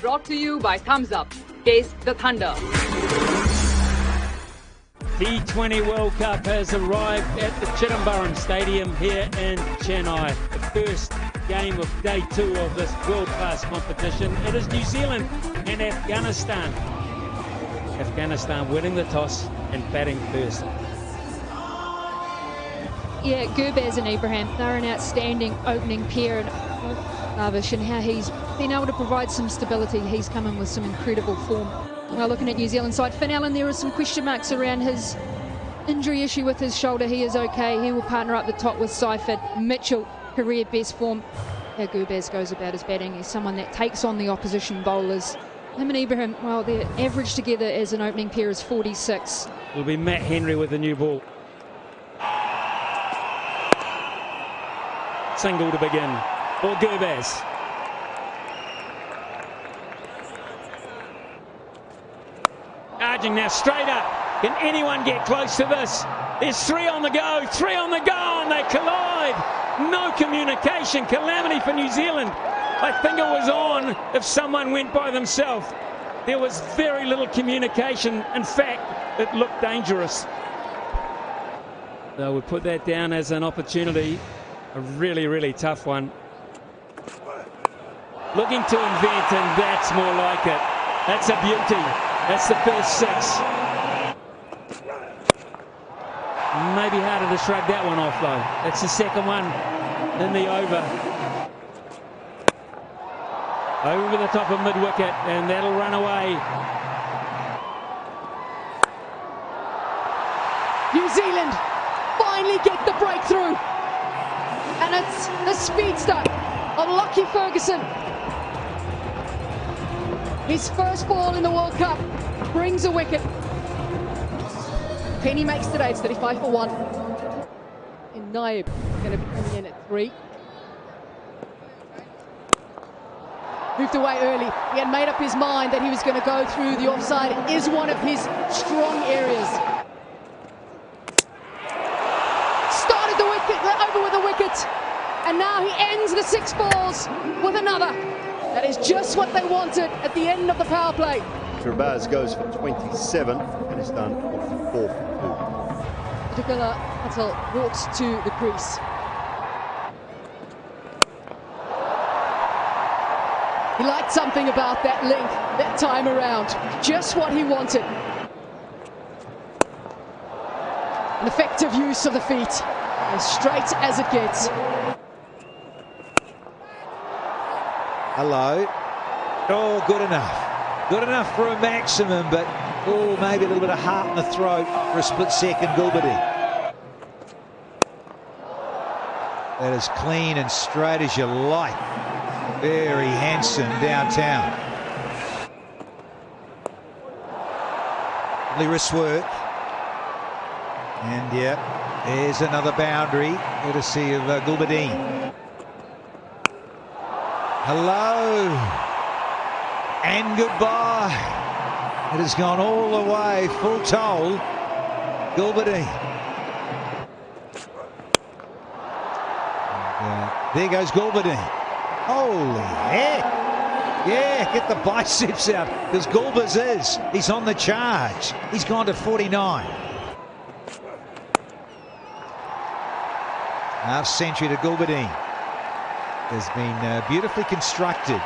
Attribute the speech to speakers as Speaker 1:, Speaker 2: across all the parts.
Speaker 1: brought to you by Thumbs Up. Taste the thunder.
Speaker 2: T20 World Cup has arrived at the Chidambaram Stadium here in Chennai. The first game of day 2 of this world-class competition. It is New Zealand and Afghanistan. Afghanistan winning the toss and batting first.
Speaker 3: Yeah, Gurbaz and Ibrahim, they're an outstanding opening pair. And Lavish, and how he's been able to provide some stability. He's come in with some incredible form. Well, looking at New Zealand side, Finn Allen, there are some question marks around his injury issue with his shoulder. He is okay. He will partner up the top with Seifert. Mitchell, career best form. How Gurbaz goes about his batting. He's someone that takes on the opposition bowlers. Him and Ibrahim, well, their average together as an opening pair is 46.
Speaker 2: Will be Matt Henry with the new ball. Single to begin for Gurbaz. Arjun now straight up. Can anyone get close to this? There's 3 on the go, 3 on the go, and they collide. No communication. Calamity for New Zealand. I think it was on if someone went by themselves. There was very little communication. In fact, it looked dangerous. So we put that down as an opportunity. A really, really tough one. Looking to invent, and that's more like it. That's a beauty. That's the first 6. Maybe harder to shrug that one off, though. That's the second one in the over. Over the top of mid-wicket, and that'll run away.
Speaker 4: New Zealand finally get the breakthrough. And it's the speedster of Lockie Ferguson. His first ball in the World Cup brings a wicket. Penny makes today, it's 35 for 1. And Naib going to be coming in at 3. Moved away early. He had made up his mind that he was going to go through the offside. It is one of his strong areas. Started the wicket, over with a wicket. And now he ends the 6 balls with another. That is just what they wanted at the end of the power play.
Speaker 5: Gurbaz goes for 27 and is done off 4 for 2.
Speaker 4: Particular Patel walks to the crease. He liked something about that link that time around. Just what he wanted. An effective use of the feet. As straight as it gets.
Speaker 6: Hello. Oh, good enough. Good enough for a maximum, but oh, maybe a little bit of heart in the throat for a split second, Gulbadi. That is clean and straight as you like. Very handsome downtown. Lovely wrist work. And yeah, there's another boundary, courtesy of Gulbadi. Hello and goodbye. It has gone all the way, full toll. Gulbadi. There goes Gulbadi. Holy heck. Yeah, get the biceps out, because Gulbaz he's on the charge. He's gone to 49. Half century to Gulbadi. Has been beautifully constructed.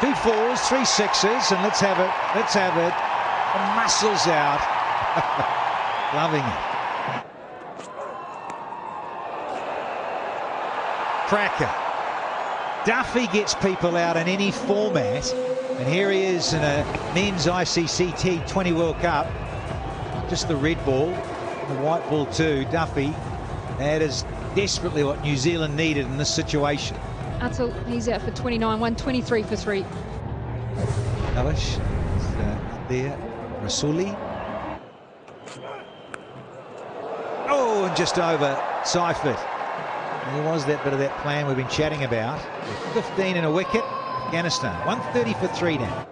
Speaker 6: 2 4s, 3 6s, and let's have it. Let's have it. The muscles out. Loving it. Cracker. Duffy gets people out in any format, and here he is in a men's ICC T20 World Cup. Just the red ball, the white ball too. Duffy. That is desperately what New Zealand needed in this situation.
Speaker 3: Atul, he's out for 29, 123 for 3.
Speaker 6: Alish there, Rasuli. Oh, and just over Seifert. There was that bit of that plan we've been chatting about. 15 and a wicket, Afghanistan. 130 for 3 now.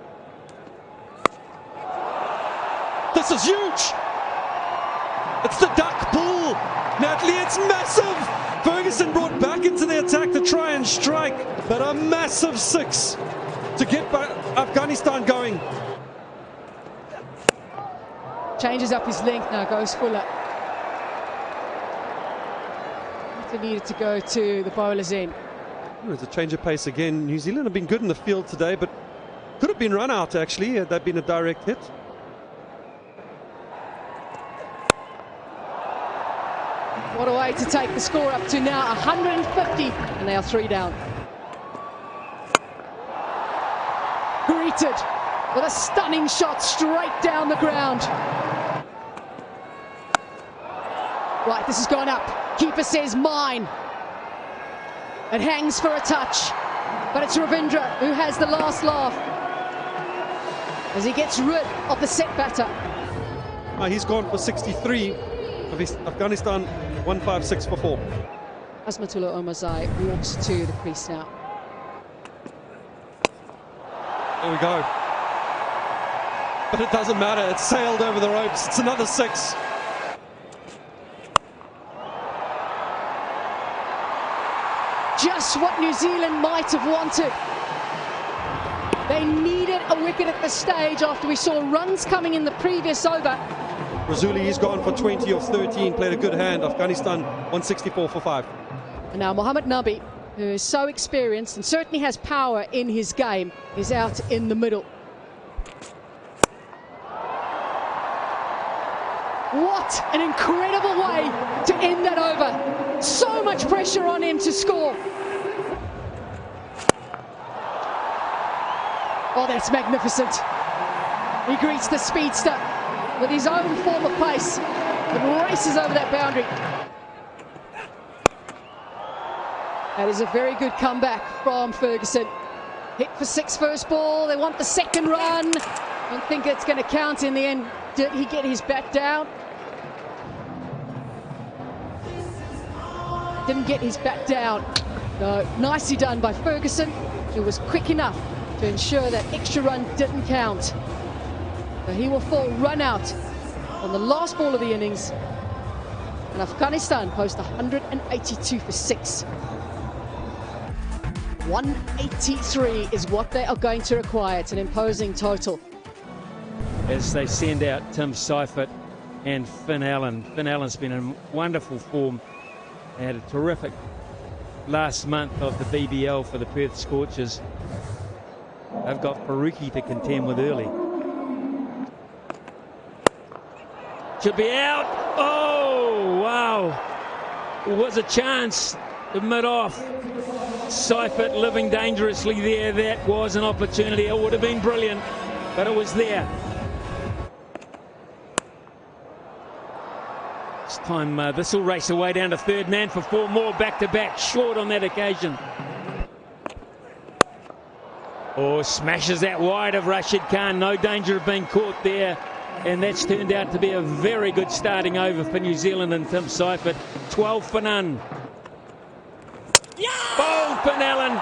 Speaker 7: This is huge! It's the duck pull! Natalie, it's massive! Ferguson brought back into the attack to try and strike, but a massive 6. to get Afghanistan going.
Speaker 4: Changes up his length now, goes Fuller. Needed to go to the bowler's end.
Speaker 7: There's a change of pace again. New Zealand have been good in the field today, but could have been run out actually. They've been a direct hit.
Speaker 4: What a way to take the score up to now 150, and they are 3 down. Greeted with a stunning shot straight down the ground. Right, this has gone up. Keeper says mine. It hangs for a touch, but it's Ravindra who has the last laugh as he gets rid of the set batter.
Speaker 7: He's gone for 63 of his Afghanistan 156 for 4.
Speaker 4: Asmatullah Omarzai walks to the crease now.
Speaker 7: There we go. But it doesn't matter. It's sailed over the ropes. It's another 6.
Speaker 4: Just what New Zealand might have wanted. They needed a wicket at this stage after we saw runs coming in the previous over.
Speaker 7: Razuli, he's gone for 20 of 13, played a good hand. Afghanistan 164 for 5.
Speaker 4: And now Mohammad Nabi, who is so experienced and certainly has power in his game, is out in the middle. What an incredible way to end that over. So much pressure on him to score. Oh, that's magnificent. He greets the speedster with his own form of pace and races over that boundary. That is a very good comeback from Ferguson. Hit for 6 first ball. They want the second run. Don't think it's going to count in the end. Did he get his bat down? Didn't get his bat down. No, nicely done by Ferguson, who was quick enough to ensure that extra run didn't count. So he will fall run out on the last ball of the innings. And Afghanistan post 182 for 6. 183 is what they are going to require. It's an imposing total.
Speaker 2: As they send out Tim Seifert and Finn Allen. Finn Allen's been in wonderful form. They had a terrific last month of the BBL for the Perth Scorchers. They've got Faruqi to contend with early. Should be out. Oh, wow. It was a chance to mid-off. Seifert living dangerously there. That was an opportunity. It would have been brilliant, but it was there. This time, this will race away down to third man for 4 more back-to-back. Short on that occasion. Oh, smashes that wide of Rashid Khan. No danger of being caught there. And that's turned out to be a very good starting over for New Zealand and Tim Seifert. 12 for none. Bold Finn Allen.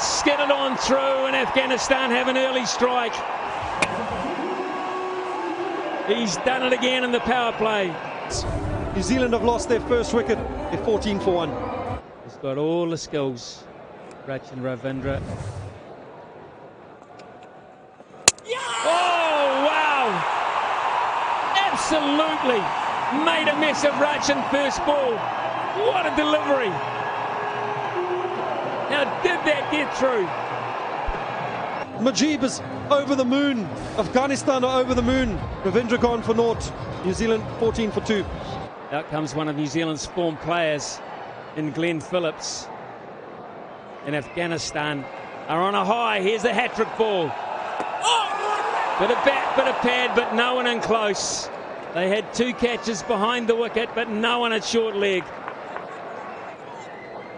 Speaker 2: Skidded on through, and Afghanistan have an early strike. He's done it again in the power play.
Speaker 7: New Zealand have lost their first wicket. They're 14 for 1.
Speaker 2: He's got all the skills. Rachin Ravindra. Oh, wow! Absolutely made a mess of Rachin first ball. What a delivery. Now, did that get through?
Speaker 7: Mujeeb is over the moon. Afghanistan are over the moon. Ravindra gone for naught. New Zealand 14 for 2.
Speaker 2: Out comes one of New Zealand's form players in Glenn Phillips. And Afghanistan are on a high. Here's the hat-trick ball. Bit of bat, bit of pad, but no one in close. They had 2 catches behind the wicket, but no one at short leg.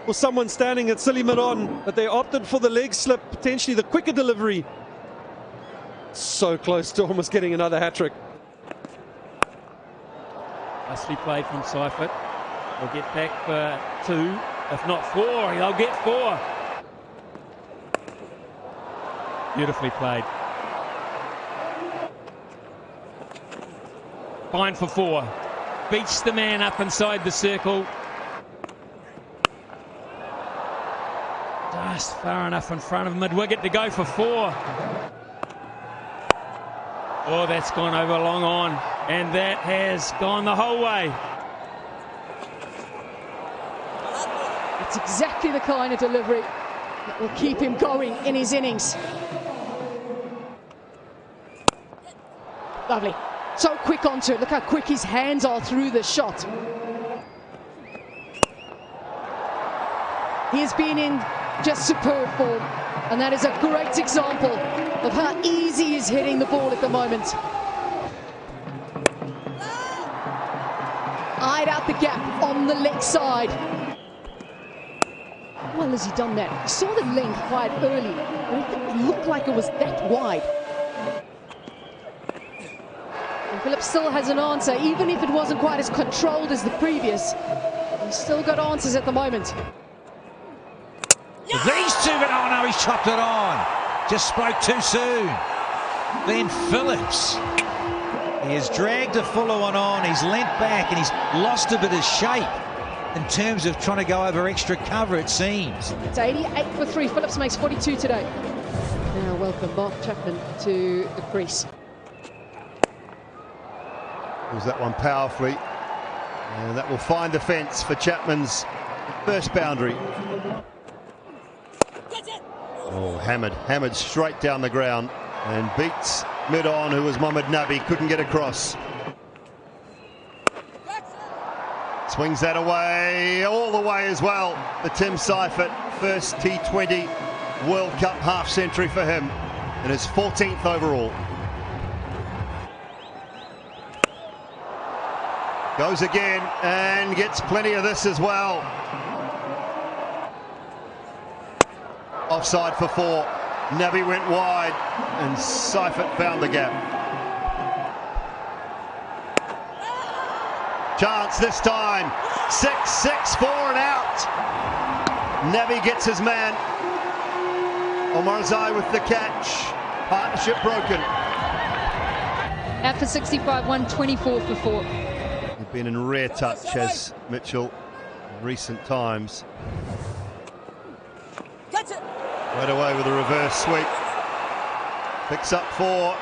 Speaker 7: Well, someone standing at silly mid-on, but they opted for the leg slip, potentially the quicker delivery. So close to almost getting another hat-trick.
Speaker 2: Nicely played from Seifert. They'll get back for 2, if not 4. They'll get 4. Beautifully played. Fine for 4. Beats the man up inside the circle. just far enough in front of mid-wicket to go for 4. Oh, that's gone over long on, and that has gone the whole way.
Speaker 4: It's exactly the kind of delivery that will keep him going in his innings. Lovely. So quick onto it. Look how quick his hands are through the shot. He has been in just superb form, and that is a great example of how easy he is hitting the ball at the moment. Eyed out the gap on the leg side. Well, has he done that? He saw the length quite early, but it didn't look like it was that wide. And Phillips still has an answer, even if it wasn't quite as controlled as the previous. He's still got answers at the moment.
Speaker 6: These two, but oh no, he's chopped it on. Just spoke too soon. Then Phillips. He has dragged a fuller one on. He's leant back and he's lost a bit of shape in terms of trying to go over extra cover, it seems.
Speaker 4: It's 88 for 3. Phillips makes 42 today. Now welcome Mark Chapman to the crease.
Speaker 5: Moves that one powerfully. And that will find the fence for Chapman's first boundary. Oh, hammered straight down the ground and beats mid-on, who was Mohamed Nabi, couldn't get across. Swings that away, all the way as well. The Tim Seifert first T20 World Cup half century for him, and his 14th overall. Goes again and gets plenty of this as well. Offside for 4. Nabi went wide and Seifert found the gap. Chance this time. 6, 4 and out. Nabi gets his man. Omarzai with the catch. Partnership broken.
Speaker 3: Out for 65, 124 for 4.
Speaker 5: He's been in rare touch, has Mitchell, in recent times. Right away with a reverse sweep. Picks up 4.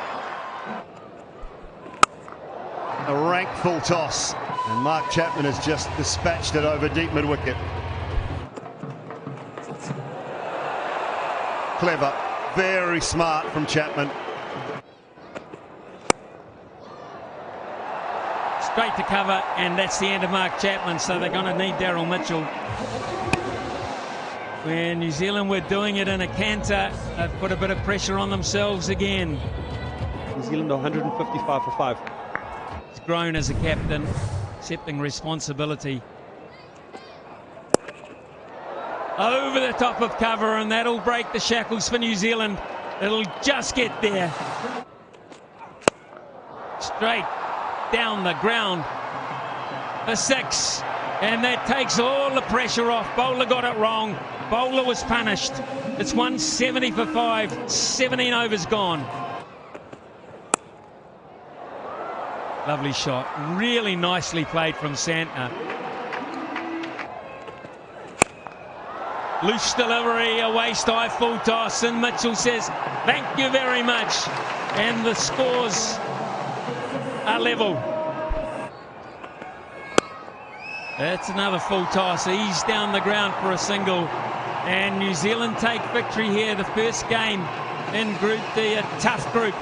Speaker 5: A rank full toss. And Mark Chapman has just dispatched it over deep mid-wicket. Clever. Very smart from Chapman.
Speaker 2: Straight to cover, and that's the end of Mark Chapman, so they're going to need Daryl Mitchell. When New Zealand were doing it in a canter, they've put a bit of pressure on themselves again.
Speaker 7: New Zealand 155 for 5.
Speaker 2: He's grown as a captain, accepting responsibility. Over the top of cover, and that'll break the shackles for New Zealand. It'll just get there. Straight down the ground for 6. And that takes all the pressure off. Bowler got it wrong. Bowler was punished. It's 170 for 5. 17 overs gone. Lovely shot. Really nicely played from Santner. Loose delivery, a waist-high full toss, and Mitchell says, thank you very much. And the scores are level. That's another full toss. He's down the ground for a single. And New Zealand take victory here. The first game in Group D, a tough group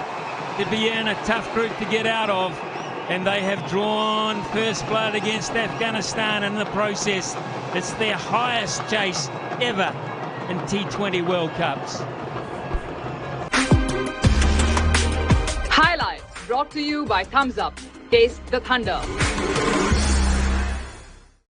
Speaker 2: to be in, a tough group to get out of. And they have drawn first blood against Afghanistan in the process. It's their highest chase ever in T20 World Cups.
Speaker 1: Highlights brought to you by Thumbs Up. Taste the thunder.